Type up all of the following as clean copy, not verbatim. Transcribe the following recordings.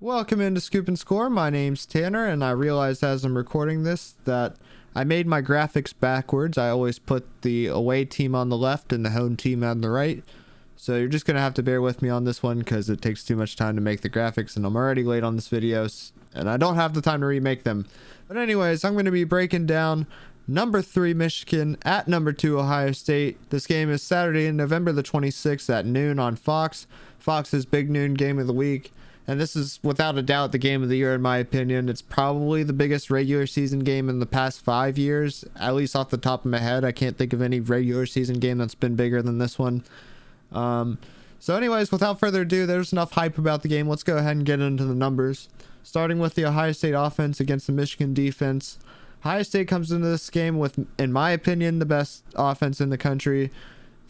Welcome into Scoop and Score. My name's Tanner, and I realized as I'm recording this that I made my graphics backwards. I always put the away team on the left and the home team on the right. So you're just going to have to bear with me on this one because it takes too much time to make the graphics, and I'm already late on this video, and I don't have the time to remake them. But anyways, I'm going to be breaking down number 3 Michigan at number 2 Ohio State. This game is Saturday, November the 26th at noon on Fox. Fox's big noon game of the week. And this is without a doubt the game of the year in my opinion. It's probably the biggest regular season game in the past 5 years. At least off the top of my head, I can't think of any regular season game that's been bigger than this one. So anyways, without further ado, there's enough hype about the game. Let's go ahead and get into the numbers. Starting with the Ohio State offense against the Michigan defense. Ohio State comes into this game with, in my opinion, the best offense in the country.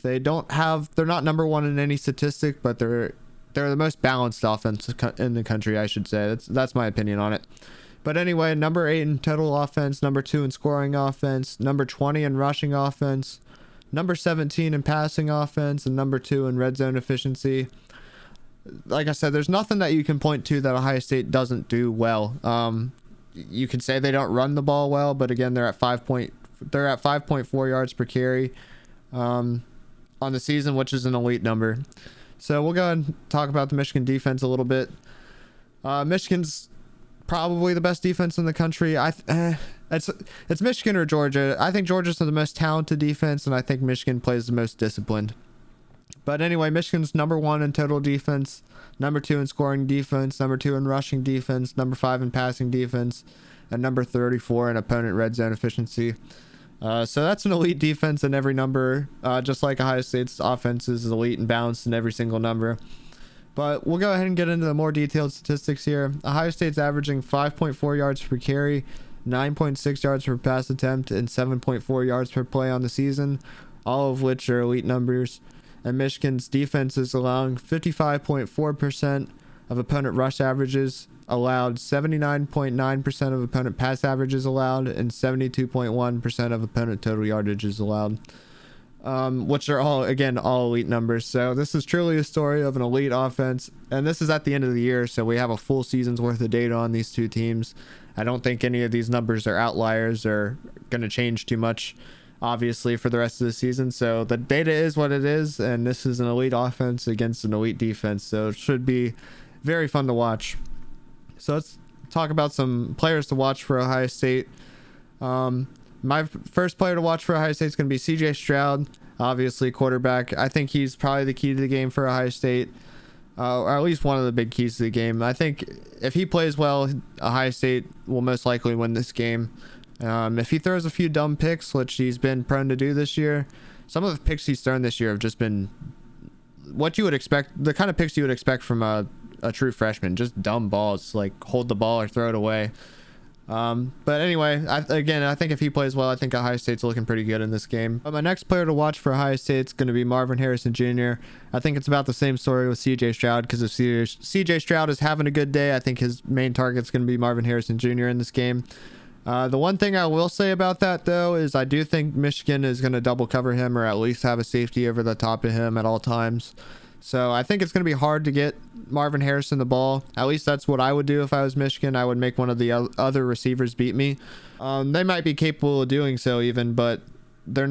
They're not number one in any statistic, but they're the most balanced offense in the country, I should say. That's my opinion on it. But anyway, number 8 in total offense, number 2 in scoring offense, number 20 in rushing offense, number 17 in passing offense, and number 2 in red zone efficiency. Like I said, there's nothing that you can point to that Ohio State doesn't do well. You can say they don't run the ball well, but again, they're at 5.4 yards per carry on the season, which is an elite number. So we'll go ahead and talk about the Michigan defense a little bit. Michigan's probably the best defense in the country. It's Michigan or Georgia. I think Georgia's the most talented defense, and I think Michigan plays the most disciplined. But anyway, Michigan's number 1 in total defense, number 2 in scoring defense, number 2 in rushing defense, number 5 in passing defense, and number 34 in opponent red zone efficiency. So that's an elite defense in every number, just like Ohio State's offense is elite and balanced in every single number. But we'll go ahead and get into the more detailed statistics here. Ohio State's averaging 5.4 yards per carry, 9.6 yards per pass attempt, and 7.4 yards per play on the season, all of which are elite numbers. And Michigan's defense is allowing 55.4% of opponent rush averages allowed, 79.9% of opponent pass averages allowed, and 72.1% of opponent total yardages allowed, which are all elite numbers. So this is truly a story of an elite offense, and this is at the end of the year, so we have a full season's worth of data on these two teams. I don't think any of these numbers are outliers or going to change too much, obviously, for the rest of the season. So the data is what it is, and this is an elite offense against an elite defense, so it should be very fun to watch. So let's talk about some players to watch for Ohio State. My first player to watch for Ohio State is going to be CJ Stroud, obviously quarterback. I think he's probably the key to the game for Ohio State, or at least one of the big keys to the game. I think if he plays well, Ohio State will most likely win this game. If he throws a few dumb picks, which he's been prone to do this year, some of the picks he's thrown this year have just been what you would expect, the kind of picks you would expect from a true freshman, just dumb balls, like hold the ball or throw it away. But anyway, I think if he plays well, I think Ohio State's looking pretty good in this game. But my next player to watch for Ohio State is going to be Marvin Harrison Jr. I think it's about the same story with CJ Stroud, because if CJ Stroud is having a good day, I think his main target is going to be Marvin Harrison Jr. in this game. The one thing I will say about that, though, is I do think Michigan is going to double cover him, or at least have a safety over the top of him at all times. So I think it's going to be hard to get Marvin Harrison the ball. At least that's what I would do if I was Michigan. I would make one of the other receivers beat me. They might be capable of doing so even, but they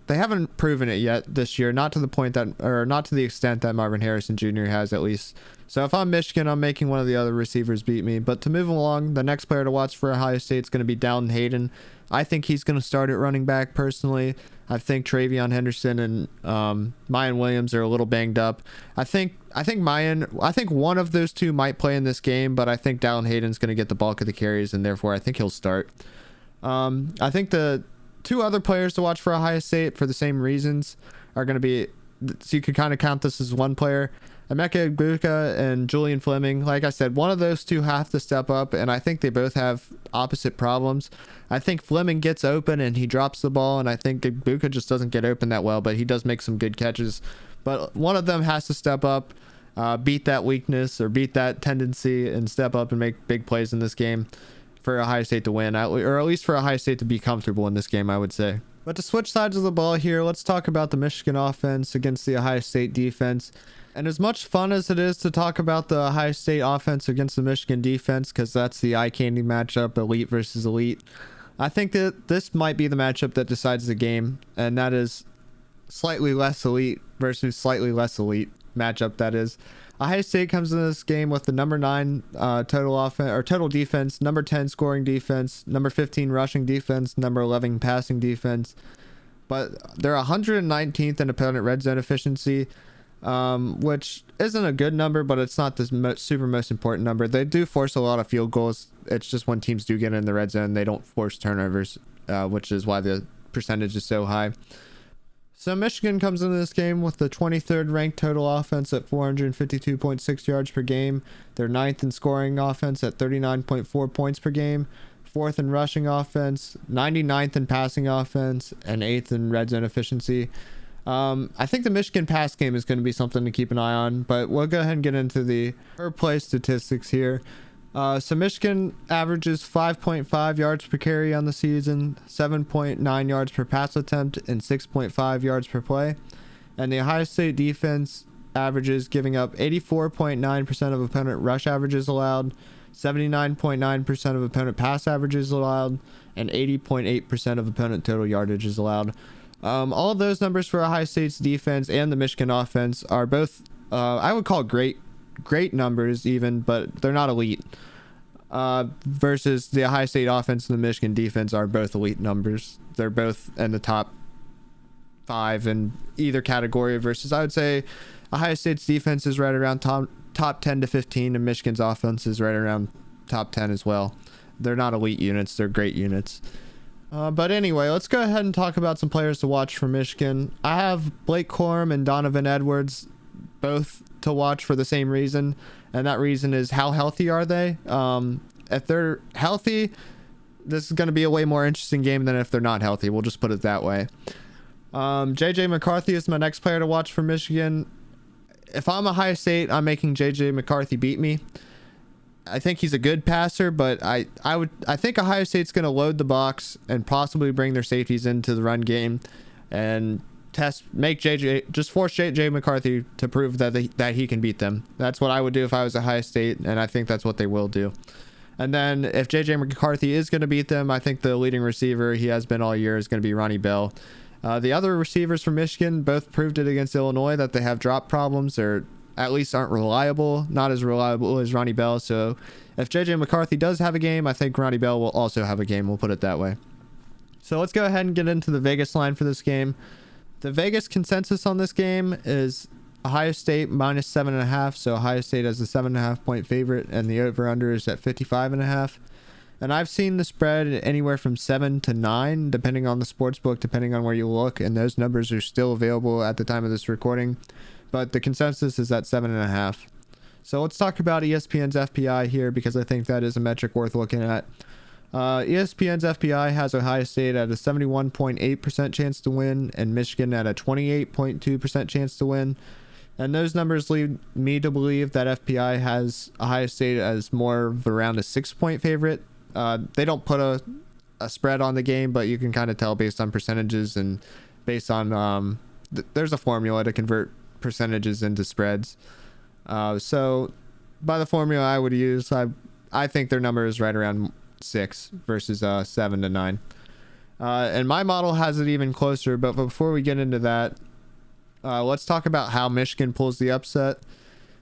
haven't proven it yet this year. Not to the extent that Marvin Harrison Jr. has, at least. So if I'm Michigan, I'm making one of the other receivers beat me. But to move along, the next player to watch for Ohio State is going to be Dalton Hayden. I think he's going to start at running back personally. I think Travion Henderson and Mayan Williams are a little banged up. I think one of those two might play in this game, but I think Dalton Hayden's going to get the bulk of the carries, and therefore I think he'll start. I think the two other players to watch for Ohio State for the same reasons are going to be, so you could kind of count this as one player, Emeka Egbuka and Julian Fleming. Like I said, one of those two have to step up, and I think they both have opposite problems. I think Fleming gets open and he drops the ball, and I think Egbuka just doesn't get open that well, but he does make some good catches. But one of them has to step up, beat that weakness or beat that tendency, and step up and make big plays in this game for Ohio State to win, or at least for Ohio State to be comfortable in this game, I would say. But to switch sides of the ball here, let's talk about the Michigan offense against the Ohio State defense. And as much fun as it is to talk about the Ohio State offense against the Michigan defense, because that's the eye candy matchup, elite versus elite, I think that this might be the matchup that decides the game, and that is slightly less elite versus slightly less elite matchup. That is, Ohio State comes into this game with the number 9 total offense or total defense, number 10 scoring defense, number 15 rushing defense, number 11 passing defense, but they're 119th in opponent red zone efficiency, which isn't a good number, but it's not the super most important number. They do force a lot of field goals. It's just when teams do get in the red zone, they don't force turnovers, which is why the percentage is so high. So Michigan comes into this game with the 23rd ranked total offense at 452.6 yards per game. They're 9th in scoring offense at 39.4 points per game. 4th in rushing offense, 99th in passing offense, and 8th in red zone efficiency. I think the Michigan pass game is going to be something to keep an eye on, but we'll go ahead and get into the per play statistics here. So Michigan averages 5.5 yards per carry on the season, 7.9 yards per pass attempt, and 6.5 yards per play. And the Ohio State defense averages giving up 84.9% of opponent rush averages allowed, 79.9% of opponent pass averages allowed, and 80.8% of opponent total yardage is allowed. All of those numbers for Ohio State's defense and the Michigan offense are both, I would call great numbers even, but they're not elite. Versus the Ohio State offense and the Michigan defense are both elite numbers. They're both in the top 5 in either category, versus I would say Ohio State's defense is right around top 10 to 15, and Michigan's offense is right around top 10 as well. They're not elite units, they're great units. But anyway, let's go ahead and talk about some players to watch for Michigan. I have Blake Corum and Donovan Edwards both to watch for the same reason, and that reason is how healthy are they? If they're healthy, this is going to be a way more interesting game than if they're not healthy. We'll just put it that way. JJ McCarthy is my next player to watch for Michigan. If I'm Ohio State, I'm making JJ McCarthy beat me. I think he's a good passer, but I think Ohio State's going to load the box and possibly bring their safeties into the run game and force JJ McCarthy to prove that he can beat them. That's what I would do if I was Ohio State, and I think that's what they will do. And then if JJ McCarthy is going to beat them, I think the leading receiver he has been all year is going to be Ronnie Bell. The other receivers from Michigan both proved it against Illinois that they have drop problems, or at least aren't reliable, not as reliable as Ronnie Bell. So if JJ McCarthy does have a game, I think Ronnie Bell will also have a game. We'll put it that way. So let's go ahead and get into the Vegas line for this game. The Vegas consensus on this game is Ohio State minus 7.5. So Ohio State has a 7.5 point favorite, and the over-under is at 55.5. And I've seen the spread anywhere from 7 to 9, depending on the sports book, depending on where you look. And those numbers are still available at the time of this recording. But the consensus is at 7.5. So let's talk about ESPN's FPI here, because I think that is a metric worth looking at. ESPN's FPI has Ohio State at a 71.8% chance to win and Michigan at a 28.2% chance to win. And those numbers lead me to believe that FPI has Ohio State as more of around a 6-point favorite. They don't put a spread on the game, but you can kind of tell based on percentages and based on there's a formula to convert percentages into spreads. So by the formula I would use, I think their number is right around 6 versus 7 to 9. And my model has it even closer, but before we get into that, let's talk about how Michigan pulls the upset.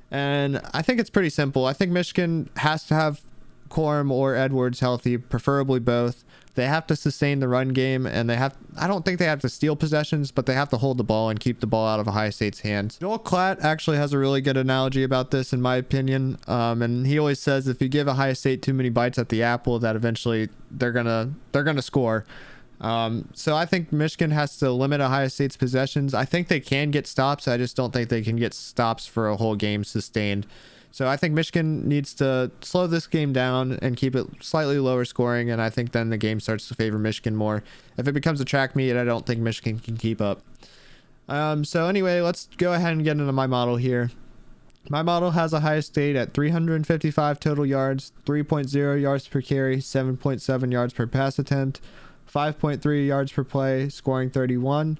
And I think it's pretty simple. I think Michigan has to have Corum or Edwards healthy, preferably both. They have to sustain the run game, and I don't think they have to steal possessions, but they have to hold the ball and keep the ball out of Ohio State's hands. Joel Klatt actually has a really good analogy about this, in my opinion. And he always says if you give Ohio State too many bites at the apple, that eventually they're gonna score. So I think Michigan has to limit Ohio State's possessions. I think they can get stops. I just don't think they can get stops for a whole game sustained. So I think Michigan needs to slow this game down and keep it slightly lower scoring, and I think then the game starts to favor Michigan more. If it becomes a track meet, I don't think Michigan can keep up. So anyway, let's go ahead and get into my model here. My model has Ohio State at 355 total yards, 3.0 yards per carry, 7.7 yards per pass attempt, 5.3 yards per play, scoring 31.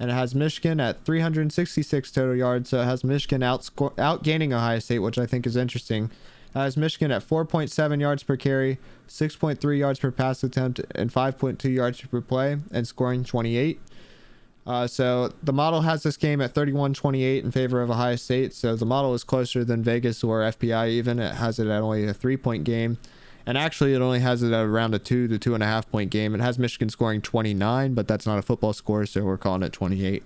And it has Michigan at 366 total yards, so it has Michigan outgaining Ohio State, which I think is interesting. It has Michigan at 4.7 yards per carry, 6.3 yards per pass attempt, and 5.2 yards per play, and scoring 28. So the model has this game at 31-28 in favor of Ohio State, so the model is closer than Vegas or FPI even. It has it at only a 3-point game. And actually, it only has it at around a 2 to 2.5 point game. It has Michigan scoring 29, but that's not a football score, so we're calling it 28.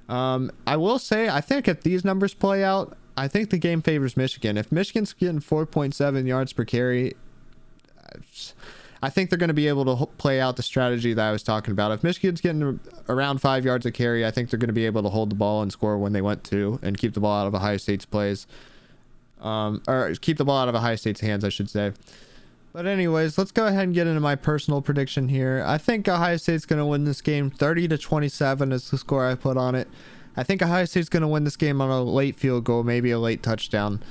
I will say, I think if these numbers play out, I think the game favors Michigan. If Michigan's getting 4.7 yards per carry, I think they're going to be able to play out the strategy that I was talking about. If Michigan's getting around 5 yards a carry, I think they're going to be able to hold the ball and score when they want to and keep the ball out of Ohio State's plays. Or keep the ball out of Ohio State's hands, I should say. But anyways, let's go ahead and get into my personal prediction here. I think Ohio State's going to win this game 30-27 is the score I put on it. I think Ohio State's going to win this game on a late field goal, maybe a late touchdown.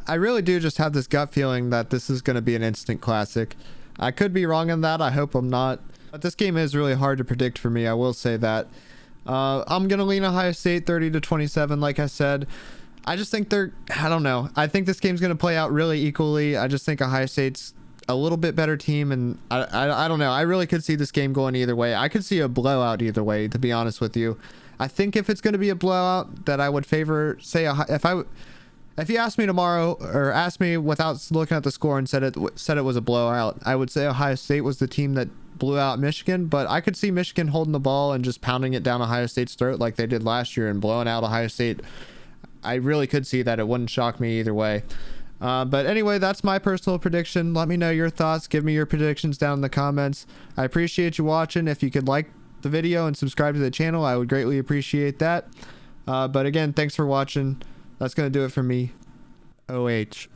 I really do just have this gut feeling that this is going to be an instant classic. I could be wrong in that. I hope I'm not. But this game is really hard to predict for me. I will say that. I'm going to lean Ohio State 30-27, like I said. I just think I don't know. I think this game's going to play out really equally. I just think Ohio State's a little bit better team, and I don't know. I really could see this game going either way. I could see a blowout either way, to be honest with you. I think if it's going to be a blowout, that I would favor, say, if you asked me tomorrow, or asked me without looking at the score and said it was a blowout, I would say Ohio State was the team that blew out Michigan. But I could see Michigan holding the ball and just pounding it down Ohio State's throat like they did last year and blowing out Ohio State. I really could see that. It wouldn't shock me either way. But anyway, that's my personal prediction. Let me know your thoughts. Give me your predictions down in the comments. I appreciate you watching. If you could like the video and subscribe to the channel, I would greatly appreciate that. But again, thanks for watching. That's going to do it for me. OH.